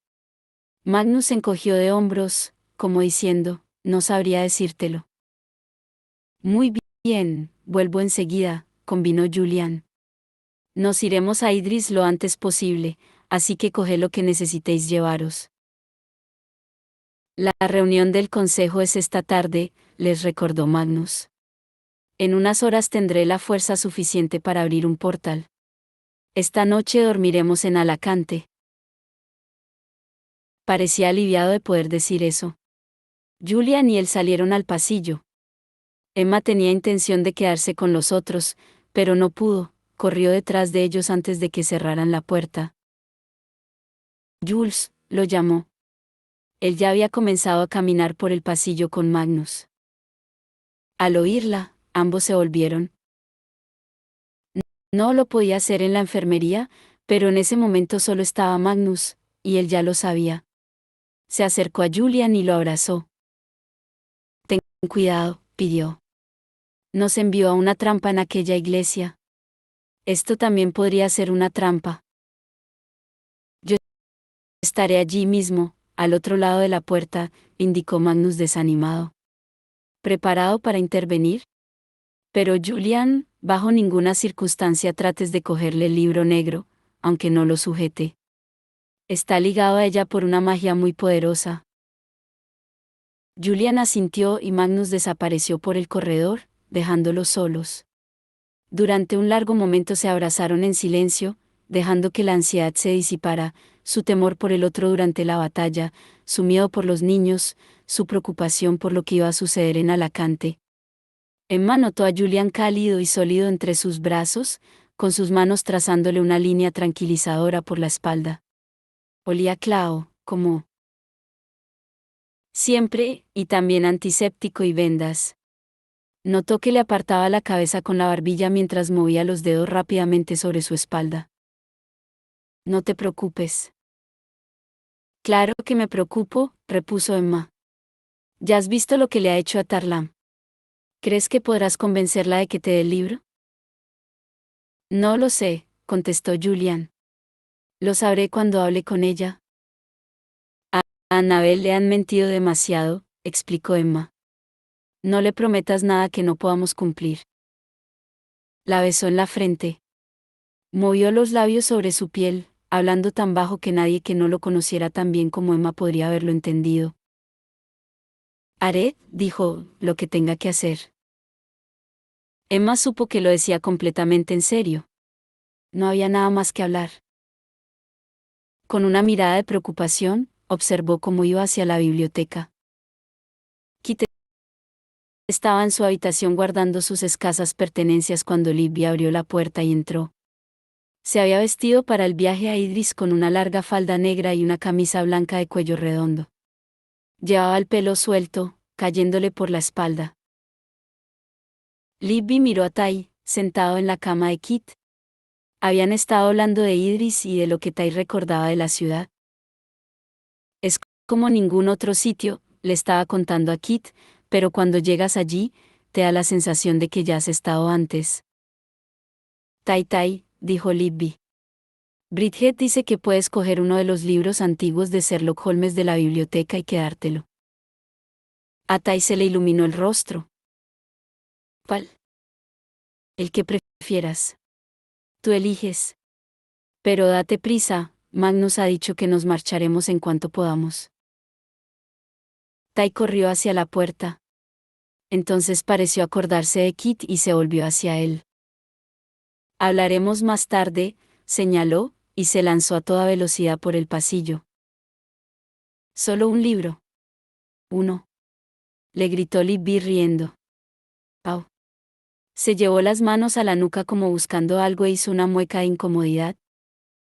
Magnus se encogió de hombros, como diciendo, no sabría decírtelo. Muy bien, vuelvo enseguida, convinó Julian. Nos iremos a Idris lo antes posible, así que coged lo que necesitéis llevaros. La reunión del consejo es esta tarde, les recordó Magnus. En unas horas tendré la fuerza suficiente para abrir un portal. Esta noche dormiremos en Alacante. Parecía aliviado de poder decir eso. Julian y él salieron al pasillo. Emma tenía intención de quedarse con los otros, pero no pudo, corrió detrás de ellos antes de que cerraran la puerta. Jules, lo llamó. Él ya había comenzado a caminar por el pasillo con Magnus. Al oírla, ambos se volvieron. No lo podía hacer en la enfermería, pero en ese momento solo estaba Magnus, y él ya lo sabía. Se acercó a Julian y lo abrazó. Ten cuidado, pidió. Nos envió a una trampa en aquella iglesia. Esto también podría ser una trampa. Yo estaré allí mismo, al otro lado de la puerta, indicó Magnus desanimado. ¿Preparado para intervenir? Pero Julian, bajo ninguna circunstancia trates de cogerle el libro negro, aunque no lo sujete. Está ligado a ella por una magia muy poderosa. Julian asintió y Magnus desapareció por el corredor, dejándolos solos. Durante un largo momento se abrazaron en silencio, dejando que la ansiedad se disipara, su temor por el otro durante la batalla, su miedo por los niños, su preocupación por lo que iba a suceder en Alacante. Emma notó a Julian cálido y sólido entre sus brazos, con sus manos trazándole una línea tranquilizadora por la espalda. Olía a clavo, como siempre, y también antiséptico y vendas. Notó que le apartaba la cabeza con la barbilla mientras movía los dedos rápidamente sobre su espalda. No te preocupes. Claro que me preocupo, repuso Emma. ¿Ya has visto lo que le ha hecho a Tarlam? ¿Crees que podrás convencerla de que te dé el libro? No lo sé, contestó Julian. Lo sabré cuando hable con ella. A Annabel le han mentido demasiado, explicó Emma. No le prometas nada que no podamos cumplir. La besó en la frente. Movió los labios sobre su piel, hablando tan bajo que nadie que no lo conociera tan bien como Emma podría haberlo entendido. Haré, dijo, lo que tenga que hacer. Emma supo que lo decía completamente en serio. No había nada más que hablar. Con una mirada de preocupación, observó cómo iba hacia la biblioteca. Kit estaba en su habitación guardando sus escasas pertenencias cuando Libby abrió la puerta y entró. Se había vestido para el viaje a Idris con una larga falda negra y una camisa blanca de cuello redondo. Llevaba el pelo suelto, cayéndole por la espalda. Libby miró a Tai, sentado en la cama de Kit. Habían estado hablando de Idris y de lo que Tai recordaba de la ciudad. Es como ningún otro sitio, le estaba contando a Kit, pero cuando llegas allí, te da la sensación de que ya has estado antes. Tai, dijo Libby. Bridget dice que puedes coger uno de los libros antiguos de Sherlock Holmes de la biblioteca y quedártelo. A Tai se le iluminó el rostro. ¿Cuál? El que prefieras. Tú eliges. Pero date prisa, Magnus ha dicho que nos marcharemos en cuanto podamos. Tai corrió hacia la puerta. Entonces pareció acordarse de Kit y se volvió hacia él. Hablaremos más tarde, señaló, y se lanzó a toda velocidad por el pasillo. Solo un libro. Uno. Le gritó Libby riendo. Au. Se llevó las manos a la nuca como buscando algo e hizo una mueca de incomodidad.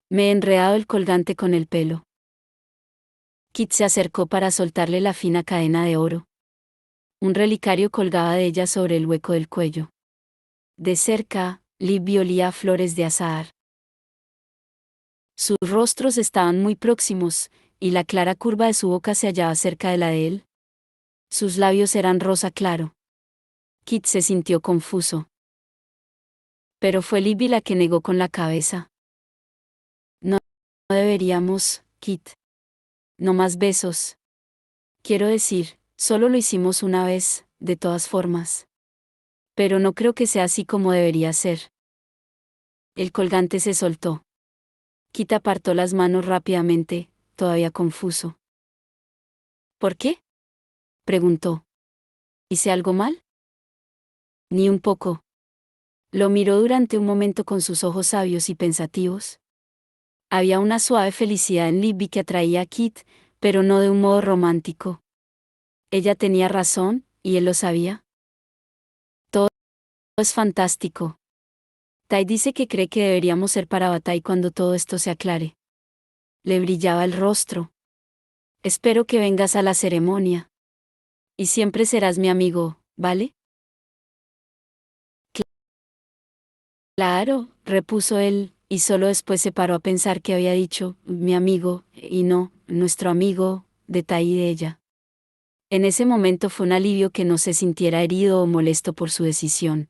Me he enredado el colgante con el pelo. Kit se acercó para soltarle la fina cadena de oro. Un relicario colgaba de ella sobre el hueco del cuello. De cerca, Libby olía a flores de azahar. Sus rostros estaban muy próximos, y la clara curva de su boca se hallaba cerca de la de él. Sus labios eran rosa claro. Kit se sintió confuso. Pero fue Libby la que negó con la cabeza. No deberíamos, Kit. No más besos. Quiero decir, solo lo hicimos una vez, de todas formas. Pero no creo que sea así como debería ser. El colgante se soltó. Kit apartó las manos rápidamente, todavía confuso. ¿Por qué? Preguntó. ¿Hice algo mal? Ni un poco. Lo miró durante un momento con sus ojos sabios y pensativos. Había una suave felicidad en Libby que atraía a Kit, pero no de un modo romántico. Ella tenía razón, y él lo sabía. Todo es fantástico. Tai dice que cree que deberíamos ser para Bataille cuando todo esto se aclare. Le brillaba el rostro. Espero que vengas a la ceremonia. Y siempre serás mi amigo, ¿vale? Claro, repuso él, y solo después se paró a pensar que había dicho, mi amigo, y no, nuestro amigo, de Tai y de ella. En ese momento fue un alivio que no se sintiera herido o molesto por su decisión.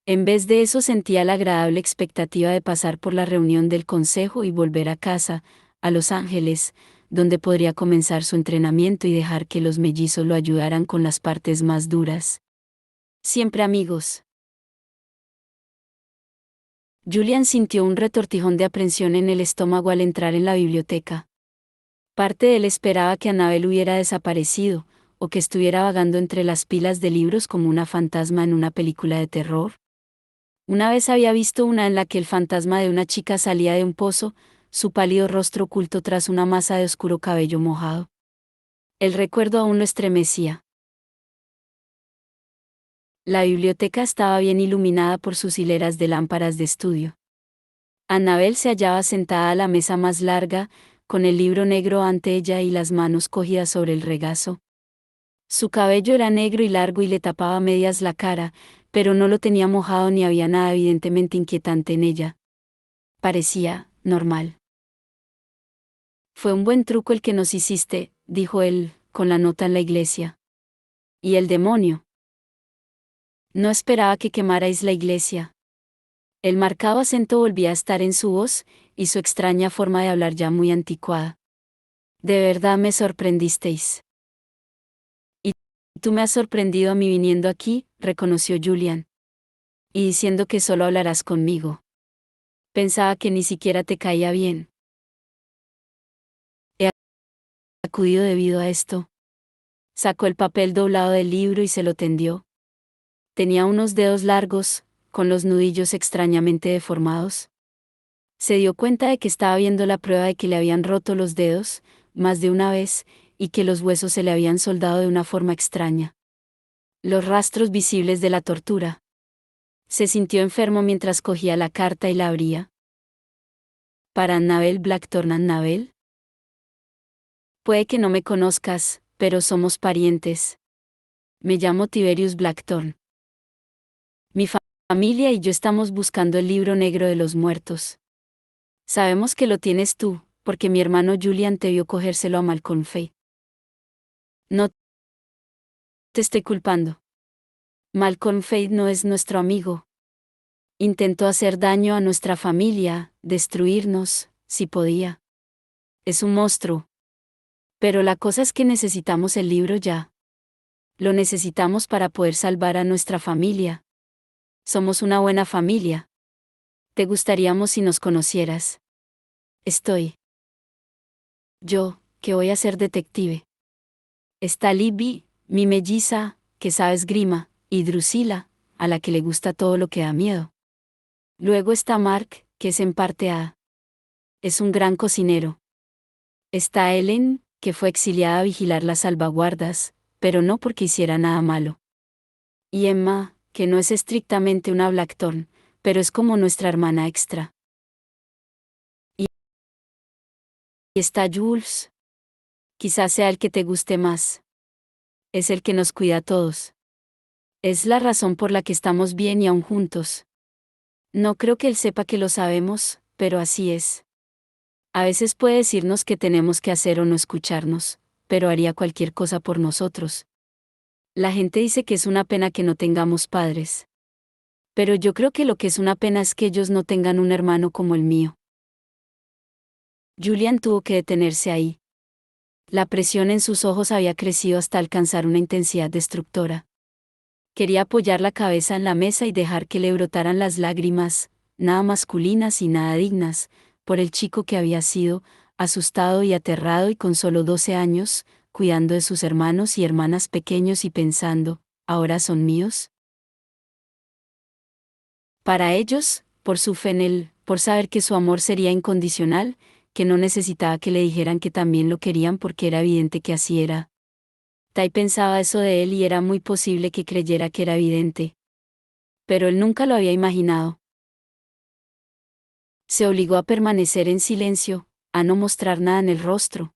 En vez de eso sentía la agradable expectativa de pasar por la reunión del consejo y volver a casa, a Los Ángeles, donde podría comenzar su entrenamiento y dejar que los mellizos lo ayudaran con las partes más duras. Siempre amigos. Julian sintió un retortijón de aprensión en el estómago al entrar en la biblioteca. Parte de él esperaba que Annabel hubiera desaparecido, o que estuviera vagando entre las pilas de libros como una fantasma en una película de terror. Una vez había visto una en la que el fantasma de una chica salía de un pozo, su pálido rostro oculto tras una masa de oscuro cabello mojado. El recuerdo aún lo estremecía. La biblioteca estaba bien iluminada por sus hileras de lámparas de estudio. Annabel se hallaba sentada a la mesa más larga, con el libro negro ante ella y las manos cogidas sobre el regazo. Su cabello era negro y largo y le tapaba a medias la cara, pero no lo tenía mojado ni había nada evidentemente inquietante en ella. Parecía normal. Fue un buen truco el que nos hiciste, dijo él, con la nota en la iglesia. ¿Y el demonio? No esperaba que quemarais la iglesia. El marcado acento volvía a estar en su voz, y su extraña forma de hablar ya muy anticuada. De verdad me sorprendisteis. Y tú me has sorprendido a mí viniendo aquí, reconoció Julian. Y diciendo que solo hablarás conmigo. Pensaba que ni siquiera te caía bien. He acudido debido a esto. Sacó el papel doblado del libro y se lo tendió. Tenía unos dedos largos, con los nudillos extrañamente deformados. Se dio cuenta de que estaba viendo la prueba de que le habían roto los dedos, más de una vez, y que los huesos se le habían soldado de una forma extraña. Los rastros visibles de la tortura. Se sintió enfermo mientras cogía la carta y la abría. Para Annabel Blackthorne. Annabel. Puede que no me conozcas, pero somos parientes. Me llamo Tiberius Blackthorne. Mi familia y yo estamos buscando el libro negro de los muertos. Sabemos que lo tienes tú, porque mi hermano Julian te vio cogérselo a Malcolm Fay. No te estoy culpando. Malcolm Fay no es nuestro amigo. Intentó hacer daño a nuestra familia, destruirnos, si podía. Es un monstruo. Pero la cosa es que necesitamos el libro ya. Lo necesitamos para poder salvar a nuestra familia. Somos una buena familia. Te gustaríamos si nos conocieras. Estoy. Yo, que voy a ser detective. Está Libby, mi melliza, que sabe esgrima, y Drusilla, a la que le gusta todo lo que da miedo. Luego está Mark, que es en parte A. Es un gran cocinero. Está Ellen, que fue exiliada a vigilar las salvaguardas, pero no porque hiciera nada malo. Y Emma, que no es estrictamente una Blackthorne, pero es como nuestra hermana extra. Y está Jules. Quizás sea el que te guste más. Es el que nos cuida a todos. Es la razón por la que estamos bien y aún juntos. No creo que él sepa que lo sabemos, pero así es. A veces puede decirnos qué tenemos que hacer o no escucharnos, pero haría cualquier cosa por nosotros. La gente dice que es una pena que no tengamos padres. Pero yo creo que lo que es una pena es que ellos no tengan un hermano como el mío. Julian tuvo que detenerse ahí. La presión en sus ojos había crecido hasta alcanzar una intensidad destructora. Quería apoyar la cabeza en la mesa y dejar que le brotaran las lágrimas, nada masculinas y nada dignas, por el chico que había sido, asustado y aterrado y con solo 12 años, cuidando de sus hermanos y hermanas pequeños y pensando, ¿ahora son míos? Para ellos, por su fe en él, por saber que su amor sería incondicional, que no necesitaba que le dijeran que también lo querían porque era evidente que así era. Tai pensaba eso de él y era muy posible que creyera que era evidente. Pero él nunca lo había imaginado. Se obligó a permanecer en silencio, a no mostrar nada en el rostro.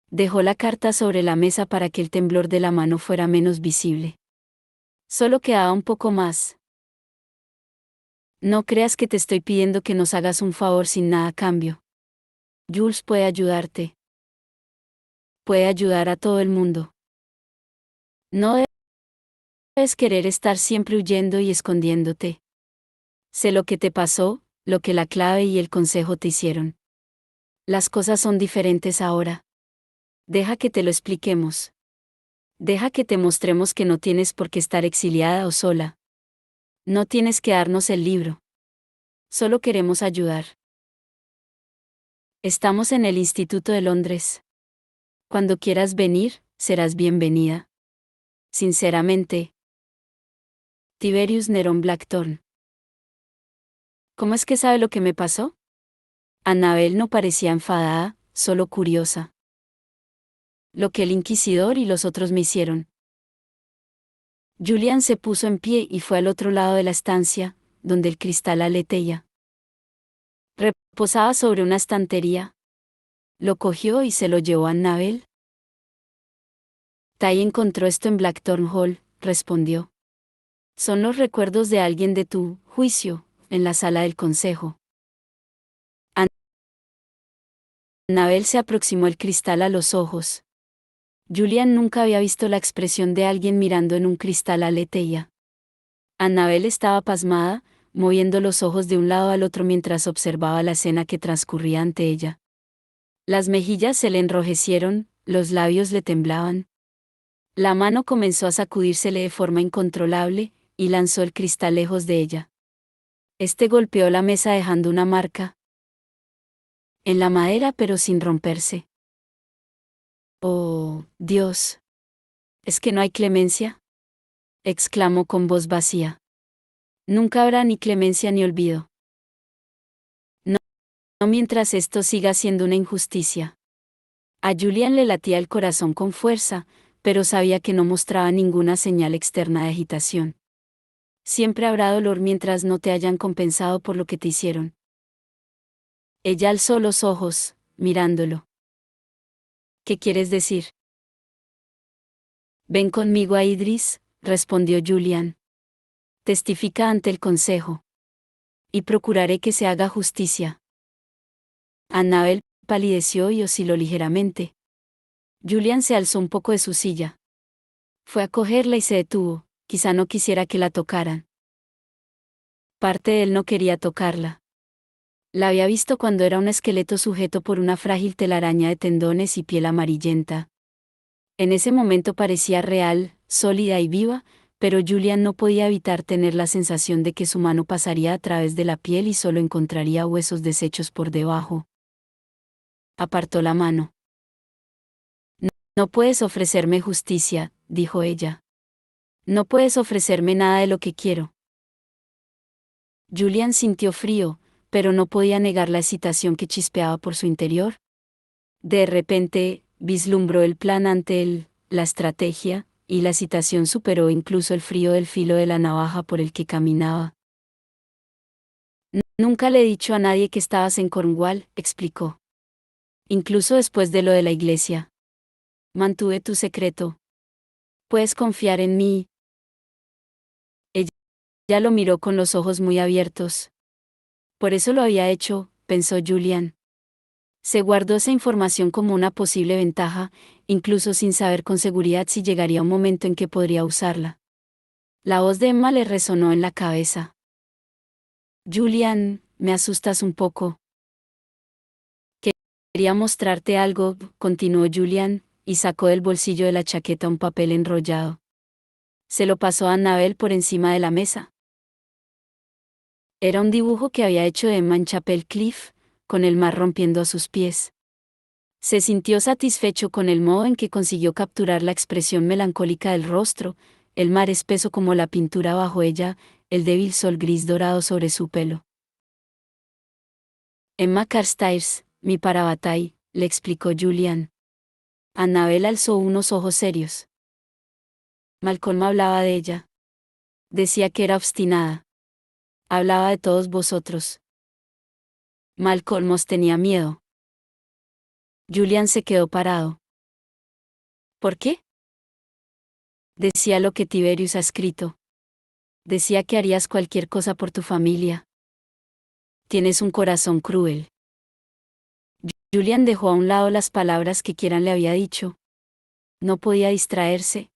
Dejó la carta sobre la mesa para que el temblor de la mano fuera menos visible. Solo quedaba un poco más. No creas que te estoy pidiendo que nos hagas un favor sin nada a cambio. Jules puede ayudarte. Puede ayudar a todo el mundo. No debes querer estar siempre huyendo y escondiéndote. Sé lo que te pasó, lo que la clave y el consejo te hicieron. Las cosas son diferentes ahora. Deja que te lo expliquemos. Deja que te mostremos que no tienes por qué estar exiliada o sola. No tienes que darnos el libro. Solo queremos ayudar. Estamos en el Instituto de Londres. Cuando quieras venir, serás bienvenida. Sinceramente. Tiberius Nerón Blackthorne. ¿Cómo es que sabe lo que me pasó? Annabel no parecía enfadada, solo curiosa. Lo que el inquisidor y los otros me hicieron. Julian se puso en pie y fue al otro lado de la estancia, donde el cristal aleteía. Reposaba sobre una estantería. Lo cogió y se lo llevó a Annabel. Tai encontró esto en Blackthorne Hall, respondió. Son los recuerdos de alguien de tu juicio, en la sala del consejo. Annabel se aproximó el cristal a los ojos. Julian nunca había visto la expresión de alguien mirando en un cristal aleteía. Annabel estaba pasmada, moviendo los ojos de un lado al otro mientras observaba la escena que transcurría ante ella. Las mejillas se le enrojecieron, los labios le temblaban. La mano comenzó a sacudírsele de forma incontrolable, y lanzó el cristal lejos de ella. Este golpeó la mesa dejando una marca en la madera pero sin romperse. «Oh, Dios. ¿Es que no hay clemencia?», exclamó con voz vacía. «Nunca habrá ni clemencia ni olvido. No mientras esto siga siendo una injusticia». A Julian le latía el corazón con fuerza, pero sabía que no mostraba ninguna señal externa de agitación. Siempre habrá dolor mientras no te hayan compensado por lo que te hicieron. Ella alzó los ojos, mirándolo. «¿Qué quieres decir?». «Ven conmigo a Idris», respondió Julian. «Testifica ante el consejo. Y procuraré que se haga justicia». Annabel palideció y osciló ligeramente. Julian se alzó un poco de su silla. Fue a cogerla y se detuvo, quizá no quisiera que la tocaran. Parte de él no quería tocarla. La había visto cuando era un esqueleto sujeto por una frágil telaraña de tendones y piel amarillenta. En ese momento parecía real, sólida y viva, pero Julian no podía evitar tener la sensación de que su mano pasaría a través de la piel y solo encontraría huesos deshechos por debajo. Apartó la mano. «No puedes ofrecerme justicia», dijo ella. «No puedes ofrecerme nada de lo que quiero». Julian sintió frío, pero no podía negar la excitación que chispeaba por su interior. De repente, vislumbró el plan ante él, la estrategia, y la excitación superó incluso el frío del filo de la navaja por el que caminaba. «Nunca le he dicho a nadie que estabas en Cornwall», explicó. «Incluso después de lo de la iglesia. Mantuve tu secreto. Puedes confiar en mí». Ella lo miró con los ojos muy abiertos. Por eso lo había hecho, pensó Julian. Se guardó esa información como una posible ventaja, incluso sin saber con seguridad si llegaría un momento en que podría usarla. La voz de Emma le resonó en la cabeza. «Julian, me asustas un poco». «Quería mostrarte algo», continuó Julian, y sacó del bolsillo de la chaqueta un papel enrollado. Se lo pasó a Annabel por encima de la mesa. Era un dibujo que había hecho de Emma en Chapel Cliff, con el mar rompiendo a sus pies. Se sintió satisfecho con el modo en que consiguió capturar la expresión melancólica del rostro, el mar espeso como la pintura bajo ella, el débil sol gris dorado sobre su pelo. «Emma Carstairs, mi Parabatay», le explicó Julian. Annabel alzó unos ojos serios. Malcolm hablaba de ella. Decía que era obstinada. Hablaba de todos vosotros. Malcolm os tenía miedo. Julian se quedó parado. «¿Por qué?». «Decía lo que Tiberius ha escrito. Decía que harías cualquier cosa por tu familia. Tienes un corazón cruel». Julian dejó a un lado las palabras que Kieran le había dicho. No podía distraerse.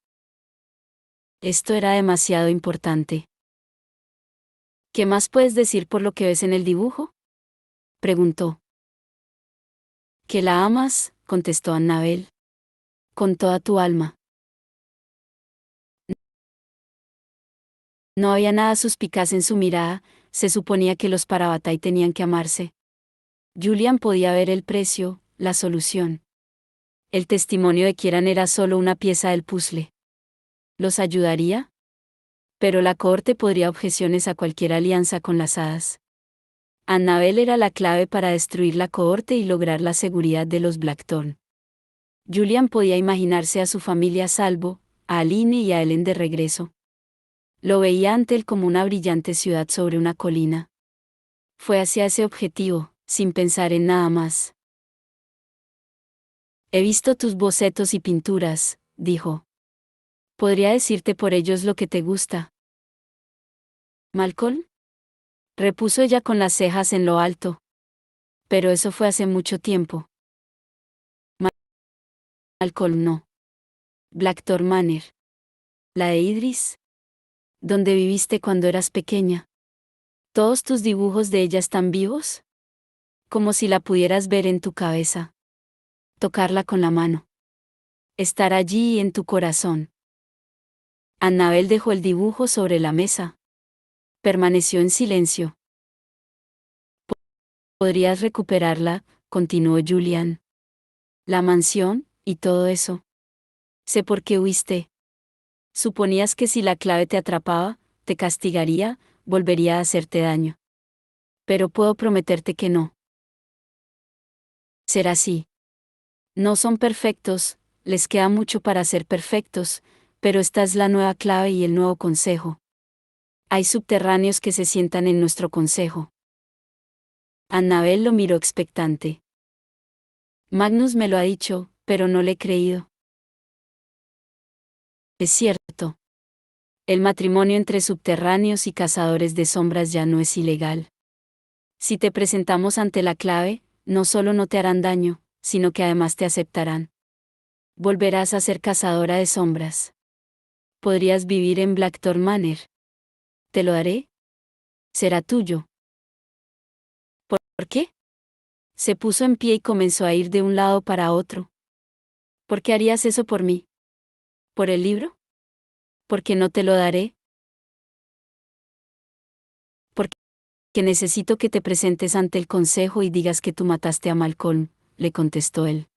Esto era demasiado importante. «¿Qué más puedes decir por lo que ves en el dibujo?», preguntó. «Que la amas», contestó Annabel. «Con toda tu alma». No había nada suspicaz en su mirada, se suponía que los Parabatay tenían que amarse. Julian podía ver el precio, la solución. El testimonio de Kieran era solo una pieza del puzzle. ¿Los ayudaría? Pero la cohorte podría objeciones a cualquier alianza con las hadas. Annabel era la clave para destruir la cohorte y lograr la seguridad de los Blackthorn. Julian podía imaginarse a su familia a salvo, a Aline y a Ellen de regreso. Lo veía ante él como una brillante ciudad sobre una colina. Fue hacia ese objetivo, sin pensar en nada más. «He visto tus bocetos y pinturas», dijo. «Podría decirte por ellos lo que te gusta». «¿Malcolm?», repuso ella con las cejas en lo alto. «Pero eso fue hace mucho tiempo». «Malcolm no. Blackthorn Manor. La de Idris. ¿Dónde viviste cuando eras pequeña? ¿Todos tus dibujos de ella están vivos? Como si la pudieras ver en tu cabeza». Tocarla con la mano. Estar allí en tu corazón. Annabel dejó el dibujo sobre la mesa. Permaneció en silencio. ¿Podrías recuperarla?, continuó Julian. La mansión, y todo eso. Sé por qué huiste. Suponías que si la clave te atrapaba, te castigaría, volvería a hacerte daño. Pero puedo prometerte que no. Será así. No son perfectos, les queda mucho para ser perfectos, pero esta es la nueva clave y el nuevo consejo. Hay subterráneos que se sientan en nuestro consejo. Annabel lo miró expectante. Magnus me lo ha dicho, pero no le he creído. Es cierto. El matrimonio entre subterráneos y cazadores de sombras ya no es ilegal. Si te presentamos ante la clave, no solo no te harán daño, sino que además te aceptarán. Volverás a ser cazadora de sombras. Podrías vivir en Blackthorn Manor. ¿Te lo daré? Será tuyo. ¿Por qué? Se puso en pie y comenzó a ir de un lado para otro. ¿Por qué harías eso por mí? ¿Por el libro? ¿Por qué no te lo daré? Porque necesito que te presentes ante el consejo y digas que tú mataste a Malcolm, le contestó él.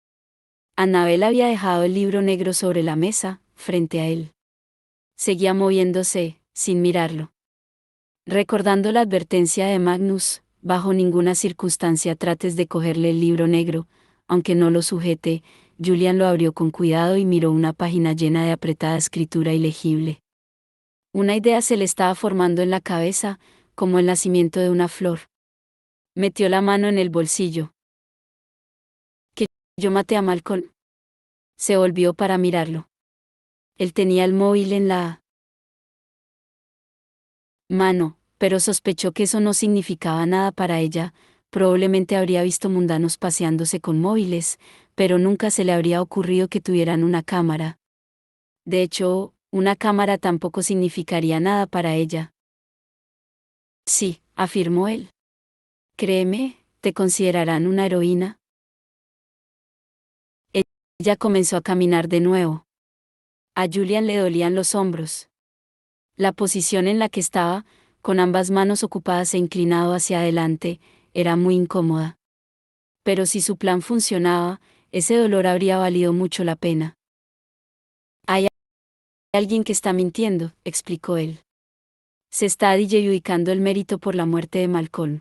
Annabel había dejado el libro negro sobre la mesa, frente a él. Seguía moviéndose, sin mirarlo. Recordando la advertencia de Magnus, bajo ninguna circunstancia trates de cogerle el libro negro, aunque no lo sujete, Julian lo abrió con cuidado y miró una página llena de apretada escritura ilegible. Una idea se le estaba formando en la cabeza, como el nacimiento de una flor. Metió la mano en el bolsillo. ¿Que yo maté a Malcolm? Se volvió para mirarlo. Él tenía el móvil en la mano, pero sospechó que eso no significaba nada para ella. Probablemente habría visto mundanos paseándose con móviles, pero nunca se le habría ocurrido que tuvieran una cámara. De hecho, una cámara tampoco significaría nada para ella. Sí, afirmó él. Créeme, te considerarán una heroína. Ella comenzó a caminar de nuevo. A Julian le dolían los hombros. La posición en la que estaba, con ambas manos ocupadas e inclinado hacia adelante, era muy incómoda. Pero si su plan funcionaba, ese dolor habría valido mucho la pena. Hay alguien que está mintiendo, explicó él. Se está adjudicando el mérito por la muerte de Malcolm.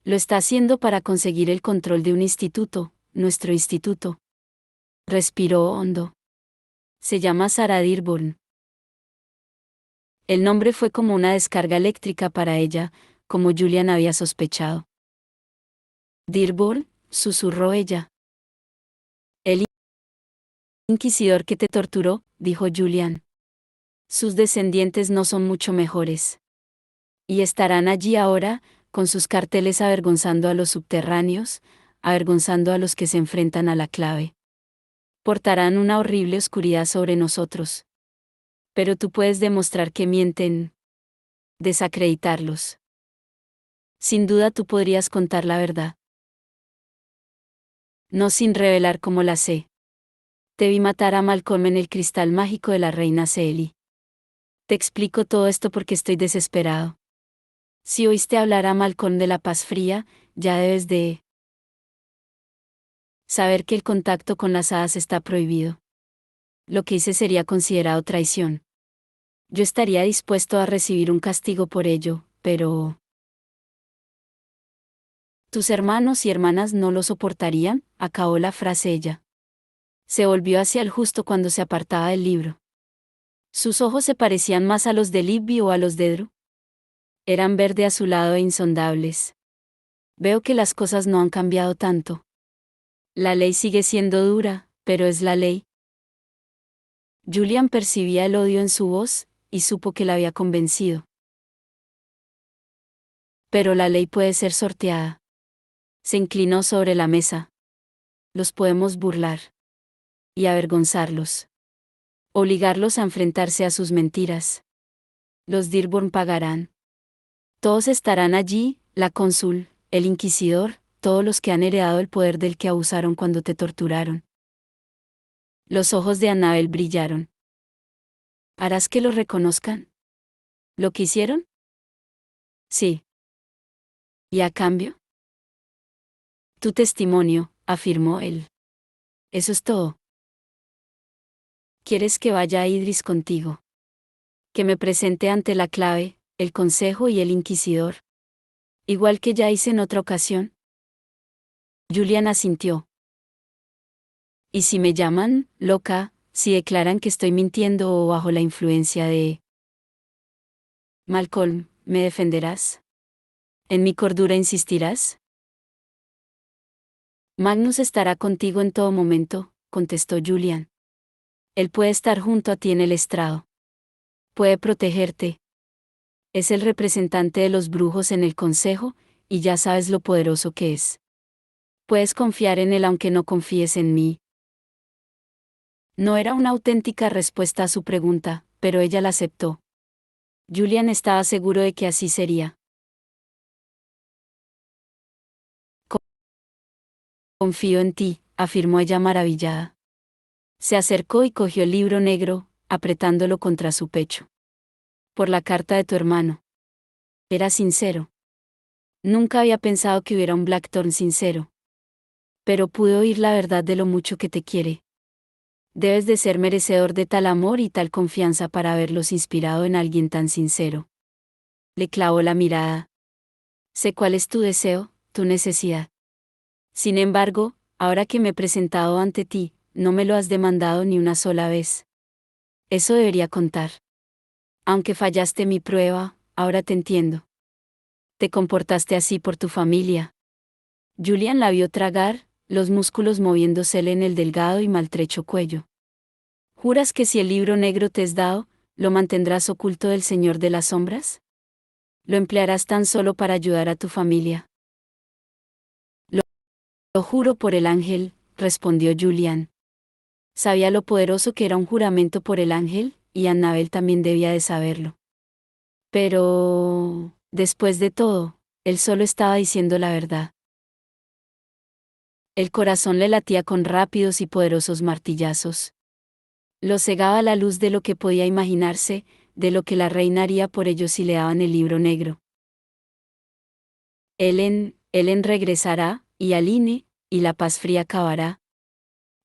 Lo está haciendo para conseguir el control de un instituto, nuestro instituto. Respiró hondo. Se llama Sarah Dearborn. El nombre fue como una descarga eléctrica para ella, como Julian había sospechado. Dearborn, susurró ella. El inquisidor que te torturó, dijo Julian. Sus descendientes no son mucho mejores. Y estarán allí ahora, con sus carteles avergonzando a los subterráneos, avergonzando a los que se enfrentan a la clave. Portarán una horrible oscuridad sobre nosotros. Pero tú puedes demostrar que mienten. Desacreditarlos. Sin duda tú podrías contar la verdad. No sin revelar cómo la sé. Te vi matar a Malcolm en el cristal mágico de la reina Seeli. Te explico todo esto porque estoy desesperado. Si oíste hablar a Malcolm de la paz fría, ya debes de saber que el contacto con las hadas está prohibido. Lo que hice sería considerado traición. Yo estaría dispuesto a recibir un castigo por ello, pero ¿tus hermanos y hermanas no lo soportarían?, acabó la frase ella. Se volvió hacia él justo cuando se apartaba del libro. Sus ojos se parecían más a los de Libby o a los de Drew. Eran verde azulado e insondables. Veo que las cosas no han cambiado tanto. La ley sigue siendo dura, pero es la ley. Julian percibía el odio en su voz, y supo que la había convencido. Pero la ley puede ser sorteada. Se inclinó sobre la mesa. Los podemos burlar. Y avergonzarlos. Obligarlos a enfrentarse a sus mentiras. Los Dearborn pagarán. Todos estarán allí, la cónsul, el inquisidor, todos los que han heredado el poder del que abusaron cuando te torturaron. Los ojos de Annabel brillaron. ¿Harás que los reconozcan? ¿Lo que hicieron? Sí. ¿Y a cambio? Tu testimonio, afirmó él. Eso es todo. ¿Quieres que vaya a Idris contigo? Que me presente ante la clave, el consejo y el inquisidor. Igual que ya hice en otra ocasión. Julian asintió. ¿Y si me llaman, loca, si declaran que estoy mintiendo o bajo la influencia de... Malcolm, ¿me defenderás? ¿En mi cordura insistirás? Magnus estará contigo en todo momento, contestó Julian. Él puede estar junto a ti en el estrado. Puede protegerte. Es el representante de los brujos en el consejo, y ya sabes lo poderoso que es. Puedes confiar en él aunque no confíes en mí. No era una auténtica respuesta a su pregunta, pero ella la aceptó. Julian estaba seguro de que así sería. Confío en ti, afirmó ella maravillada. Se acercó y cogió el libro negro, apretándolo contra su pecho. Por la carta de tu hermano. Era sincero. Nunca había pensado que hubiera un Blackthorn sincero. Pero pude oír la verdad de lo mucho que te quiere. Debes de ser merecedor de tal amor y tal confianza para haberlos inspirado en alguien tan sincero. Le clavó la mirada. Sé cuál es tu deseo, tu necesidad. Sin embargo, ahora que me he presentado ante ti, no me lo has demandado ni una sola vez. Eso debería contar. Aunque fallaste mi prueba, ahora te entiendo. Te comportaste así por tu familia. Julian la vio tragar, los músculos moviéndosele en el delgado y maltrecho cuello. ¿Juras que si el libro negro te es dado, lo mantendrás oculto del Señor de las Sombras? ¿Lo emplearás tan solo para ayudar a tu familia? Lo juro por el ángel, respondió Julian. Sabía lo poderoso que era un juramento por el ángel, y Annabel también debía de saberlo. Pero, después de todo, él solo estaba diciendo la verdad. El corazón le latía con rápidos y poderosos martillazos. Lo cegaba la luz de lo que podía imaginarse, de lo que la reina haría por ellos si le daban el libro negro. Helen regresará, y Aline, y la paz fría acabará.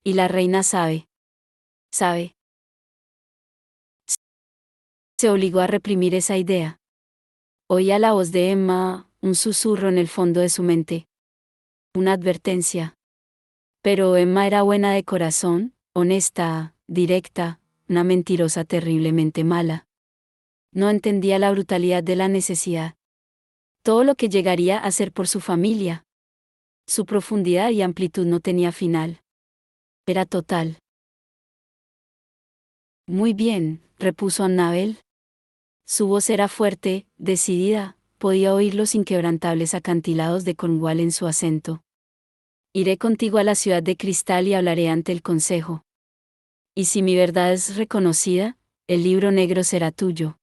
Y la reina sabe. Sabe. Se obligó a reprimir esa idea. Oía la voz de Emma, un susurro en el fondo de su mente. Una advertencia. Pero Emma era buena de corazón, honesta, directa, una mentirosa terriblemente mala. No entendía la brutalidad de la necesidad. Todo lo que llegaría a ser por su familia. Su profundidad y amplitud no tenía final. Era total. Muy bien, repuso Annabel. Su voz era fuerte, decidida, podía oír los inquebrantables acantilados de Cornwall en su acento. Iré contigo a la ciudad de cristal y hablaré ante el consejo. Y si mi verdad es reconocida, el libro negro será tuyo.